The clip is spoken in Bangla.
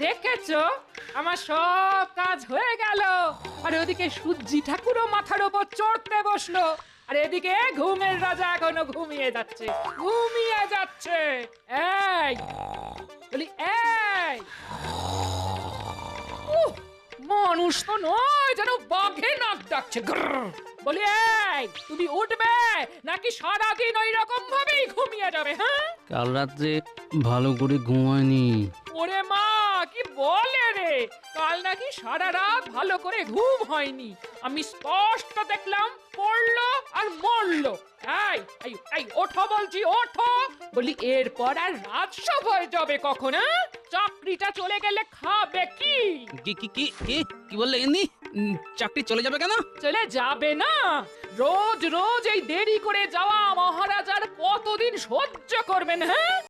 দেখেছো আমার সব কাজ হয়ে গেল। আর ওদিকে সূর্যি ঠাকুরও মাথার উপর চড়তে বসলো, আর এদিকে ঘুমের রাজা এখনো ঘুমিয়ে যাচ্ছে ঘুমিয়ে যাচ্ছে। এই বলি এই, উহ, মানুষ তো নয়, যেন বাঘে নাক ডাকছে। গ্রর। বলি এই, তুমি উঠবে নাকি সারাদিন ওই রকম ভাবেই ঘুমিয়ে যাবে? হ্যাঁ, কাল রাত্রে ভালো করে ঘুমায়নি। ওরে মা, কি বলে রে, কাল নাকি সারা রাত ভালো করে ঘুম হয়নি। আমি স্পষ্ট দেখলাম পড়লো আর মরলো। এই এই এই, ওঠো বলছি, ওঠো। বলি এরপর আর রাজসভ হয়ে যাবে কখন? হ্যাঁ, চাকরিটা চলে গেলে খাবে কি? কি কি কি কি কি বললে এমনি? চাকরি চলে যাবে কেন? চলে যাবে না? রোজ রোজ এই দেরি করে যাওয়া মহারাজার কতদিন সহ্য করবেন? হ্যাঁ,